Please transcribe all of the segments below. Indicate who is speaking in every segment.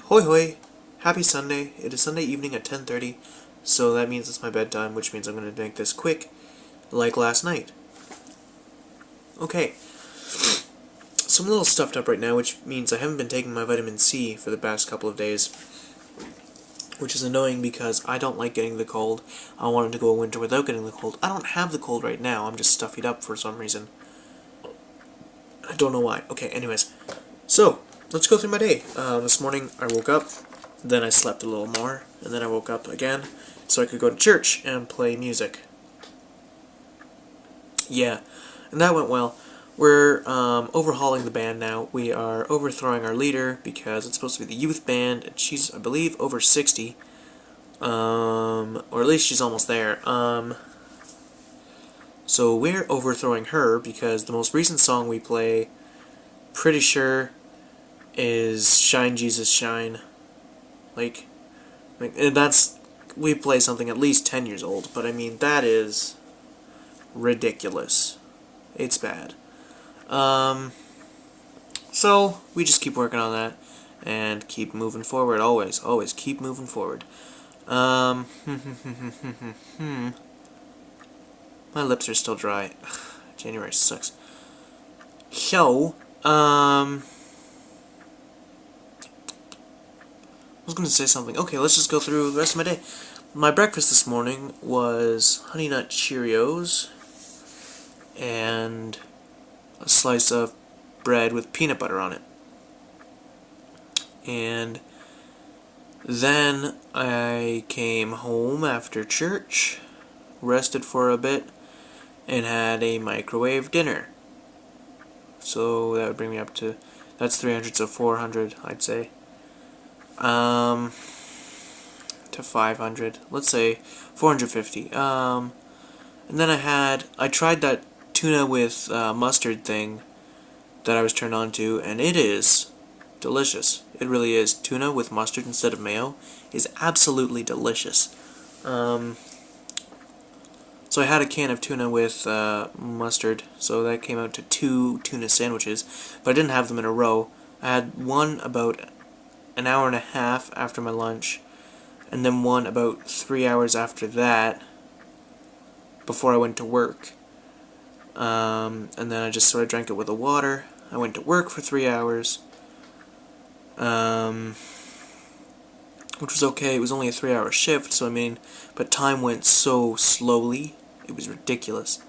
Speaker 1: Hoi hoi! Happy Sunday. It is Sunday evening at 10:30, so that means it's my bedtime, which means I'm going to make this quick, like last night. Okay, so I'm a little stuffed up right now, which means I haven't been taking my vitamin C for the past couple of days, which is annoying because I don't like getting the cold. I wanted to go a winter without getting the cold. I don't have the cold right now, I'm just stuffed up for some reason. I don't know why. Okay, anyways. So, let's go through my day. This morning I woke up, then I slept a little more, and then I woke up again so I could go to church and play music. Yeah, and that went well. We're overhauling the band now. We are overthrowing our leader because it's supposed to be the youth band, and she's, I believe, over 60. Or at least she's almost there. So we're overthrowing her because the most recent song we play, pretty sure, is Shine Jesus Shine. Like and we play something at least 10 years old, but I mean, that is ridiculous. It's bad. So we just keep working on that and keep moving forward. Always keep moving forward. My lips are still dry. January sucks. So, I was going to say something. Okay, let's just go through the rest of my day. My breakfast this morning was Honey Nut Cheerios and a slice of bread with peanut butter on it. And then I came home after church, rested for a bit, and had a microwave dinner. So that would bring me up to, that's 300, so 400, I'd say. To 500, let's say 450. And then I tried that tuna with mustard thing that I was turned on to, and it is delicious. It really is. Tuna with mustard instead of mayo is absolutely delicious. So I had a can of tuna with mustard, so that came out to 2 tuna sandwiches, but I didn't have them in a row. I had one about an hour and a half after my lunch, and then one about 3 hours after that, before I went to work. And then I just sort of drank it with the water. I went to work for 3 hours, which was okay. It was only a 3-hour shift, so I mean, but time went so slowly. It was ridiculous.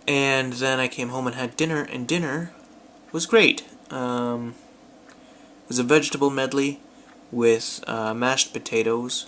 Speaker 1: And then I came home and had dinner, and dinner was great. It was a vegetable medley with mashed potatoes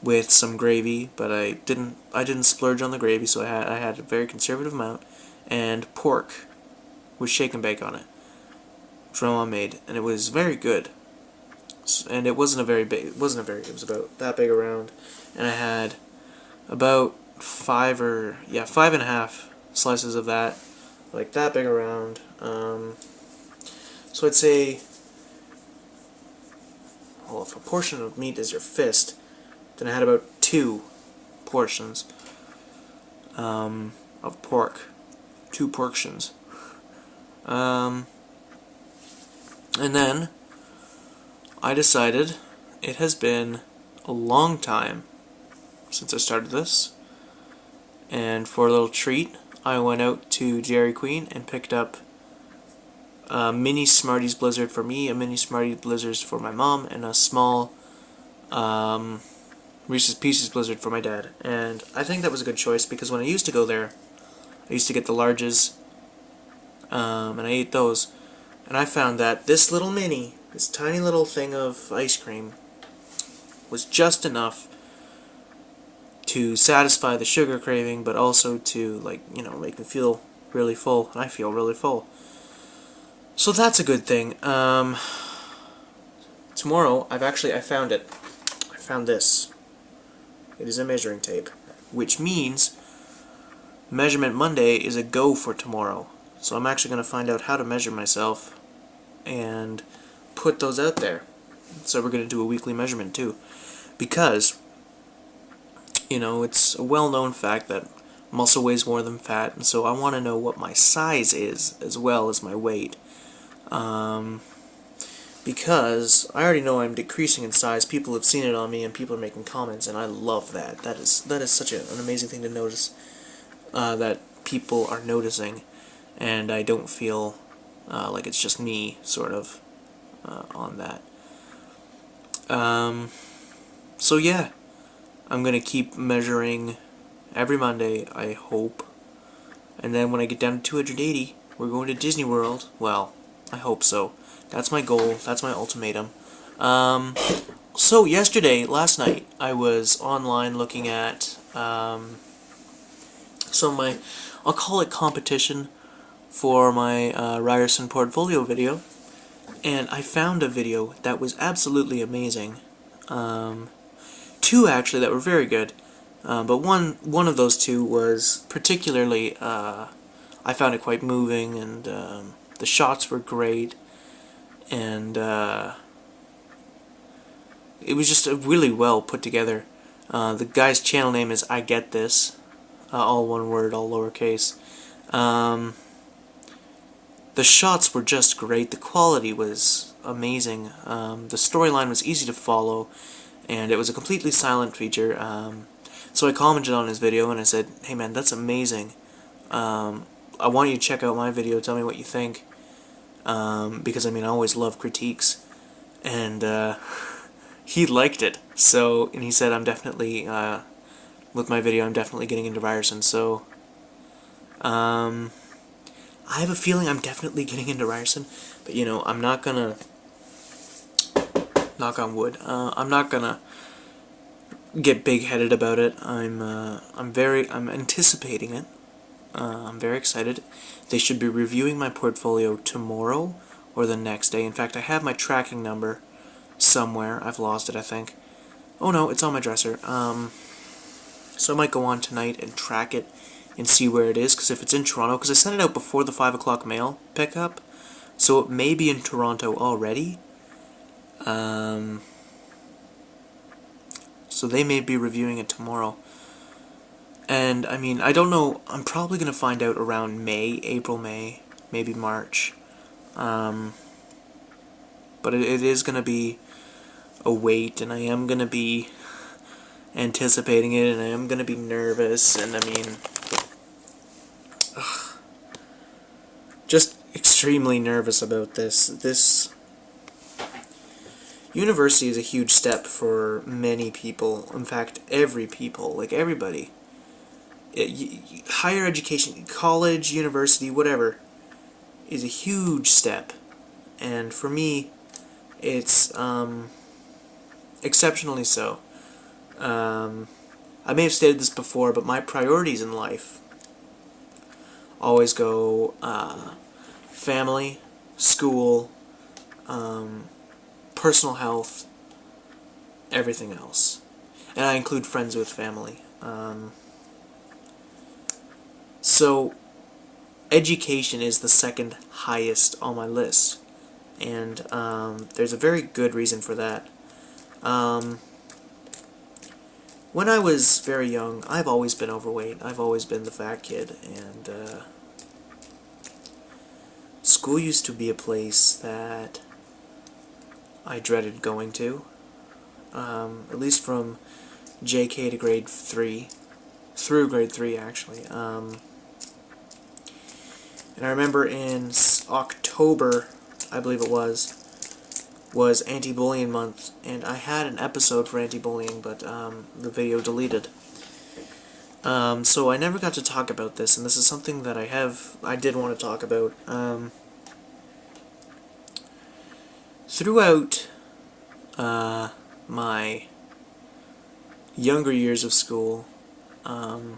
Speaker 1: with some gravy, but I didn't splurge on the gravy, so I had a very conservative amount, and pork with shake and bake on it, which my mom made, and it was very good. And it wasn't a very big, it was about that big around, and I had about 5.5 slices of that, like that big around. So I'd say, well, if a portion of meat is your fist, then I had about 2 portions of pork. 2 portions. And then I decided it has been a long time since I started this, and for a little treat, I went out to Dairy Queen and picked up a mini Smarties Blizzard for me, a mini Smarties Blizzard for my mom, and a small Reese's Pieces Blizzard for my dad. And I think that was a good choice, because when I used to go there, I used to get the larges, and I ate those, and I found that this tiny little thing of ice cream was just enough to satisfy the sugar craving, but also to, make me feel really full, and I feel really full. So that's a good thing. Tomorrow, I found it. I found this. It is a measuring tape, which means Measurement Monday is a go for tomorrow. So I'm actually going to find out how to measure myself and put those out there. So we're going to do a weekly measurement too, because it's a well-known fact that muscle weighs more than fat, and so I want to know what my size is as well as my weight. because I already know I'm decreasing in size. People have seen it on me, and people are making comments, and I love that. That is such an amazing thing to notice, that people are noticing, and I don't feel like it's just me, sort of, on that. So yeah, I'm gonna keep measuring every Monday, I hope, and then when I get down to 280, we're going to Disney World. Well, I hope so. That's my goal. That's my ultimatum. So last night, I was online looking at I'll call it competition for my Ryerson portfolio video, and I found a video that was absolutely amazing. Two actually that were very good, but one of those two was particularly I found it quite moving, and the shots were great, and it was just really well put together. The guy's channel name is I Get This, all one word, all lowercase. The shots were just great. The quality was amazing. The storyline was easy to follow, and it was a completely silent feature. So I commented on his video and I said, "Hey man, that's amazing. I want you to check out my video. Tell me what you think." Because I mean, I always love critiques, and he liked it. So, and he said, "I'm definitely with my video. I'm definitely getting into Ryerson." So, I have a feeling I'm definitely getting into Ryerson, but you know, I'm not gonna knock on wood. I'm not gonna get big-headed about it. I'm anticipating it. I'm very excited. They should be reviewing my portfolio tomorrow or the next day. In fact, I have my tracking number somewhere. I've lost it, I think. Oh no, it's on my dresser. So I might go on tonight and track it and see where it is, because if it's in Toronto, because I sent it out before the 5 o'clock mail pickup, so it may be in Toronto already. So they may be reviewing it tomorrow. And, I mean, I don't know, I'm probably going to find out around April, May, maybe March. But it is going to be a wait, and I am going to be anticipating it, and I am going to be nervous, and I mean, just extremely nervous about this. This university is a huge step for many people. In fact, everybody. Higher education, college, university, whatever, is a huge step. And for me, it's exceptionally so. I may have stated this before, but my priorities in life always go family, school, personal health, everything else. And I include friends with family. So, education is the second highest on my list. And there's a very good reason for that. When I was very young, I've always been overweight. I've always been the fat kid, and school used to be a place that I dreaded going to, at least from JK to grade 3, through grade 3 actually. And I remember in October, I believe it was anti-bullying month, and I had an episode for anti-bullying, but the video deleted. So I never got to talk about this, and this is something that I did want to talk about. Throughout my younger years of school, I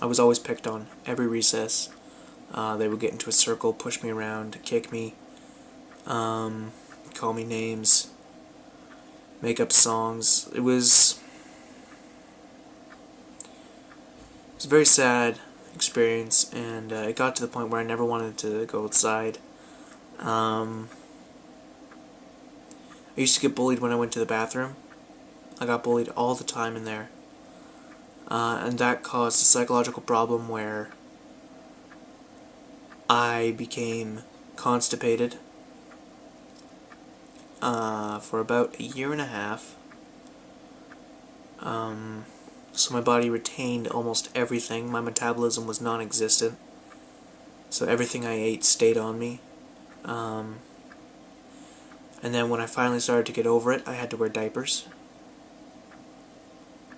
Speaker 1: was always picked on every recess. They would get into a circle, push me around, kick me, call me names, make up songs. It was a very sad experience, and it got to the point where I never wanted to go outside. I used to get bullied when I went to the bathroom. I got bullied all the time in there. And that caused a psychological problem where I became constipated. for about a year and a half. So my body retained almost everything. My metabolism was non-existent. So everything I ate stayed on me. And then when I finally started to get over it, I had to wear diapers.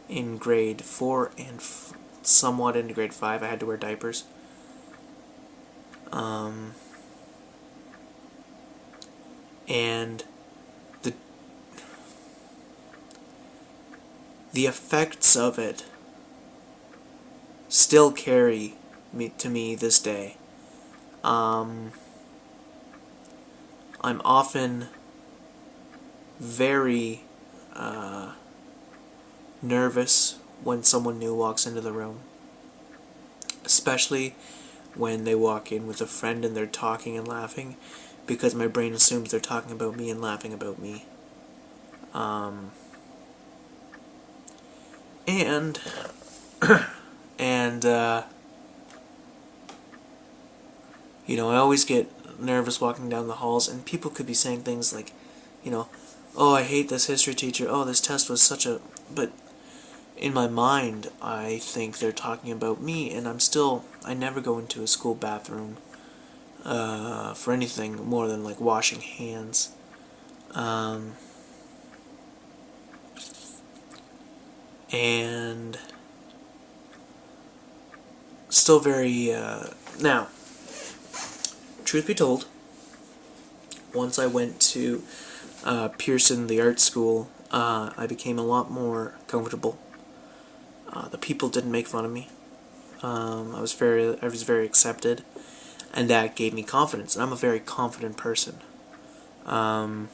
Speaker 1: In grade 4 and somewhat into grade 5, I had to wear diapers. And the effects of it still carry to me this day. I'm often very nervous when someone new walks into the room, especially when they walk in with a friend and they're talking and laughing, because my brain assumes they're talking about me and laughing about me. And I always get nervous walking down the halls, and people could be saying things like, oh, I hate this history teacher, oh, this test was such a... But in my mind, I think they're talking about me, and I never go into a school bathroom for anything more than, like, washing hands. And still very, now, truth be told, once I went to Pearson, the art school, I became a lot more comfortable. The people didn't make fun of me. I was very accepted, and that gave me confidence. And I'm a very confident person. I'm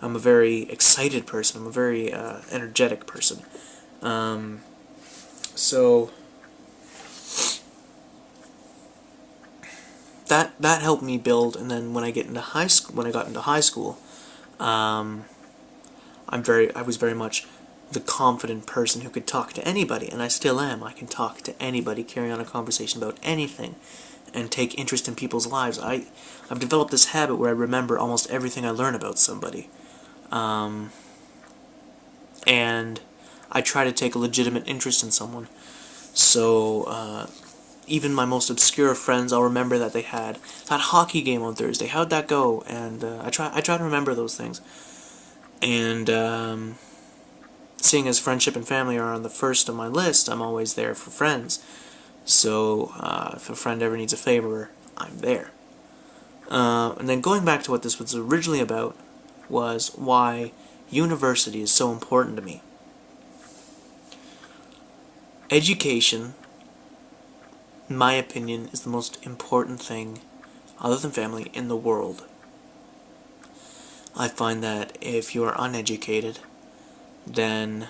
Speaker 1: a very excited person. I'm a very energetic person. So that helped me build. And then when I got into high school, I was very much the confident person who could talk to anybody, and I still am. I can talk to anybody, carry on a conversation about anything, and take interest in people's lives. I've developed this habit where I remember almost everything I learn about somebody. And I try to take a legitimate interest in someone. So, even my most obscure friends, I'll remember that they had that hockey game on Thursday. How'd that go? And I try to remember those things. And seeing as friendship and family are on the first of my list, I'm always there for friends. So if a friend ever needs a favor, I'm there. And then going back to what this was originally about, was why university is so important to me. Education, in my opinion, is the most important thing, other than family, in the world. I find that if you are uneducated, then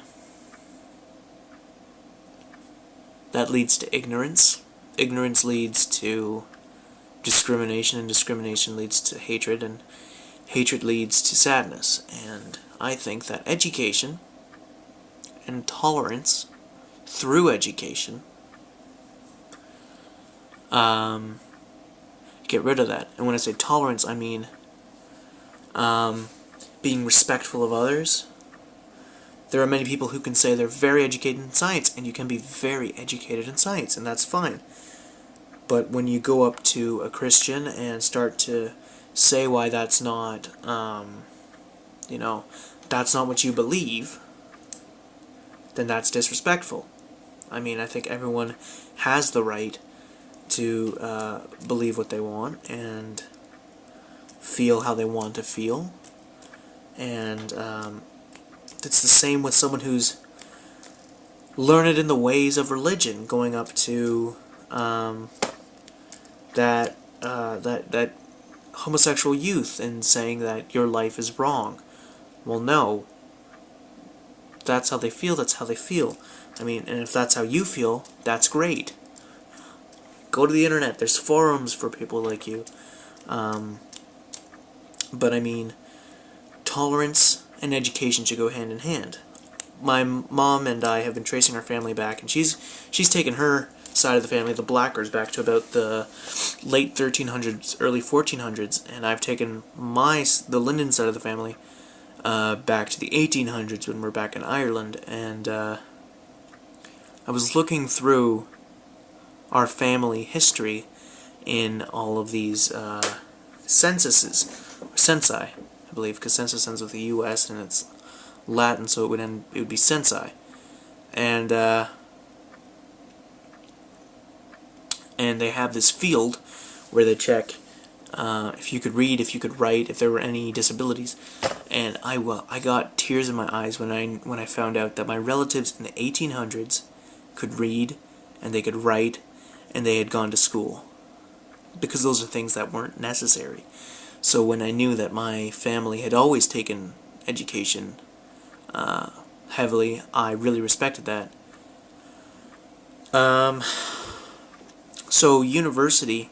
Speaker 1: that leads to ignorance. Ignorance leads to discrimination, and discrimination leads to hatred, and hatred leads to sadness. And I think that education and tolerance through education get rid of that. And when I say tolerance, I mean being respectful of others. There are many people who can say they're very educated in science, and you can be very educated in science, and that's fine. But when you go up to a Christian and start to say why that's not, that's not what you believe, then that's disrespectful. I mean, I think everyone has the right to believe what they want and feel how they want to feel. And it's the same with someone who's learned in the ways of religion, going up to that homosexual youth and saying that your life is wrong. Well, no. That's how they feel, that's how they feel. I mean, and if that's how you feel, that's great. Go to the internet, there's forums for people like you. But I mean, tolerance and education should go hand in hand. My mom and I have been tracing our family back, and she's taken her side of the family, the Blackers, back to about the late 1300s, early 1400s, and I've taken the Linden side of the family back to the 1800s when we're back in Ireland, and I was looking through our family history in all of these censuses, or censi, I believe, because census ends with the U.S. and it's Latin, so it would be censi, and they have this field where they check if you could read, if you could write, if there were any disabilities, and I got tears in my eyes when I found out that my relatives in the 1800s could read, and they could write, and they had gone to school, because those are things that weren't necessary. So when I knew that my family had always taken education heavily, I really respected that. So university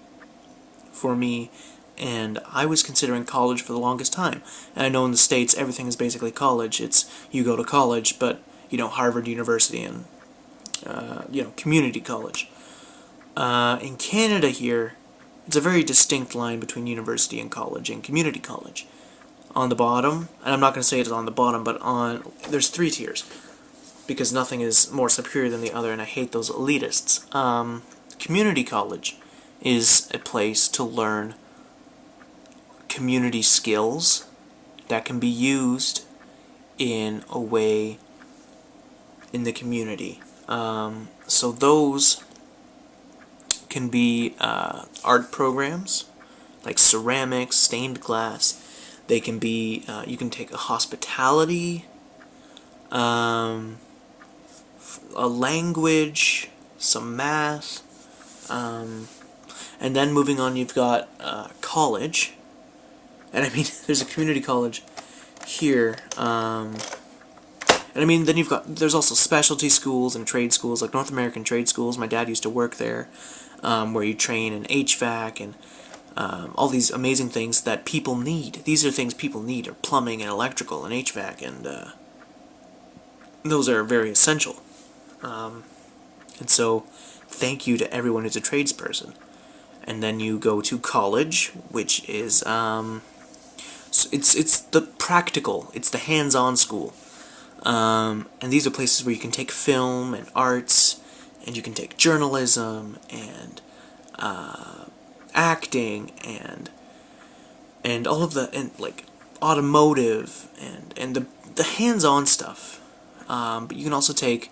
Speaker 1: for me, and I was considering college for the longest time. And I know in the States everything is basically college. It's you go to college, but Harvard University and community college. In Canada here, it's a very distinct line between university and college and community college. On the bottom, and I'm not going to say it's on the bottom, but there's 3 tiers, because nothing is more superior than the other, and I hate those elitists. Community college is a place to learn community skills that can be used in a way in the community. So those can be art programs, like ceramics, stained glass. They can be, you can take a hospitality, a language, some math, and then moving on you've got college. And I mean, there's a community college here, and I mean, then there's also specialty schools and trade schools, like North American trade schools. My dad used to work there, where you train in HVAC and all these amazing things that people need. These are things people need, are plumbing and electrical and HVAC, and those are very essential. And so, thank you to everyone who's a tradesperson. And then you go to college, which is it's the practical, it's the hands-on school. And these are places where you can take film and arts, and you can take journalism and acting and all of like automotive and the hands-on stuff. But you can also take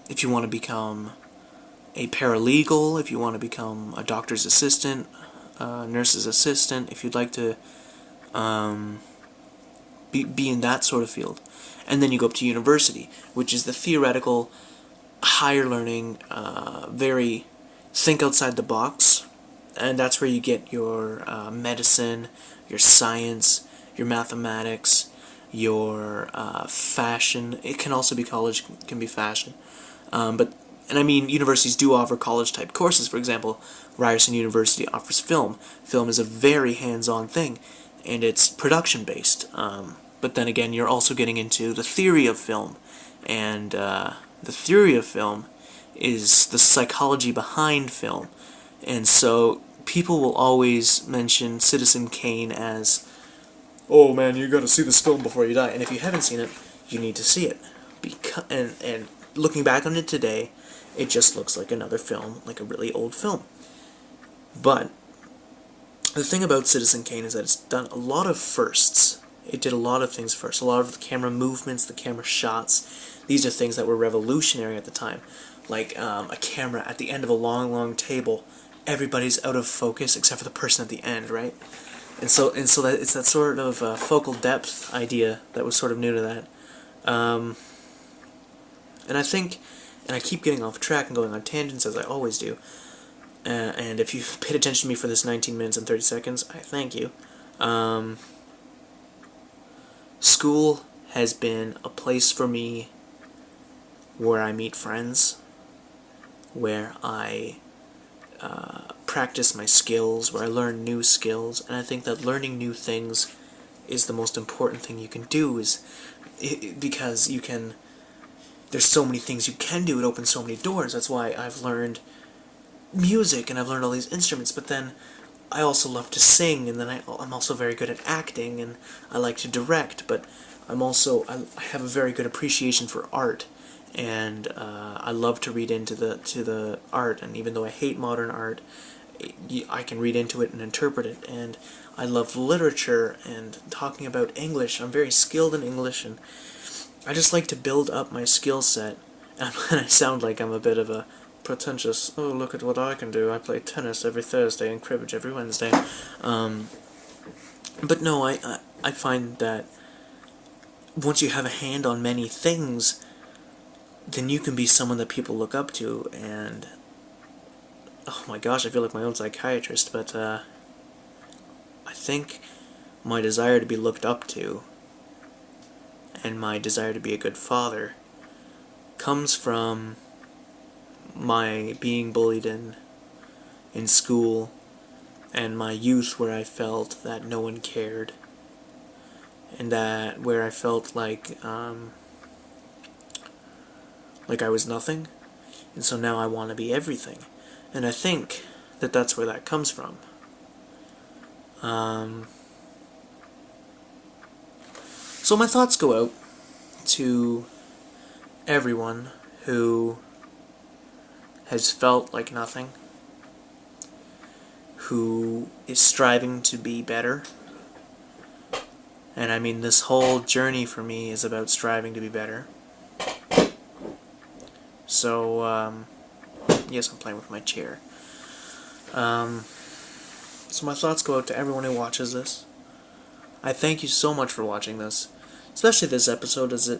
Speaker 1: if you want to become a paralegal, if you want to become a doctor's assistant, nurse's assistant, if you'd like to be in that sort of field. And then you go up to university, which is the theoretical, higher learning, very think outside the box, and that's where you get your medicine, your science, your mathematics, your fashion. It can also be college, can be fashion, and I mean, universities do offer college-type courses. For example, Ryerson University offers film. Film is a very hands-on thing, and it's production-based. But then again, you're also getting into the theory of film, and the theory of film is the psychology behind film. And so people will always mention Citizen Kane as, oh man, you gotta see this film before you die. And if you haven't seen it, you need to see it. And looking back on it today, it just looks like another film, like a really old film. But the thing about Citizen Kane is that it's done a lot of firsts. It did a lot of things first. A lot of the camera movements, the camera shots. These are things that were revolutionary at the time. Like a camera at the end of a long, long table. Everybody's out of focus except for the person at the end, right? And so that it's that sort of focal depth idea that was sort of new to that. And I think, and I keep getting off track and going on tangents as I always do. And if you've paid attention to me for this 19 minutes and 30 seconds, I thank you. School has been a place for me where I meet friends, where I practice my skills, where I learn new skills, and I think that learning new things is the most important thing you can do, because you can there's so many things you can do. It opens so many doors. That's why I've learned music and I've learned all these instruments. But then I also love to sing, and then I'm also very good at acting, and I like to direct. But I have a very good appreciation for art, and I love to read into the art. And even though I hate modern art, I can read into it and interpret it. And I love literature and talking about English. I'm very skilled in English, and I just like to build up my skill set. And I sound like I'm a bit of a pretentious, oh, look at what I can do. I play tennis every Thursday and cribbage every Wednesday. But no, I find that once you have a hand on many things, then you can be someone that people look up to. And oh my gosh, I feel like my own psychiatrist, but I think my desire to be looked up to and my desire to be a good father comes from my being bullied in school and my youth, where I felt that no one cared, and that where I felt like I was nothing, and so now I want to be everything. And I think that that's where that comes from. So my thoughts go out to everyone who has felt like nothing, who is striving to be better. And I mean, this whole journey for me is about striving to be better. So, yes, I'm playing with my chair. So my thoughts go out to everyone who watches this. I thank you so much for watching this, especially this episode, as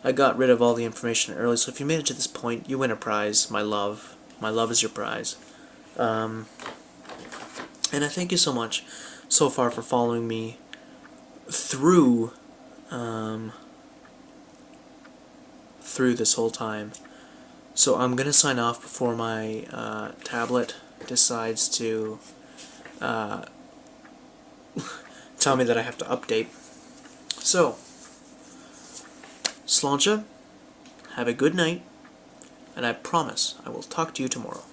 Speaker 1: I got rid of all the information early. So if you made it to this point, you win a prize. My love is your prize. And I thank you so much so far for following me through this whole time. So I'm gonna sign off before my tablet decides to tell me that I have to update. So, Sláinte, have a good night, and I promise I will talk to you tomorrow.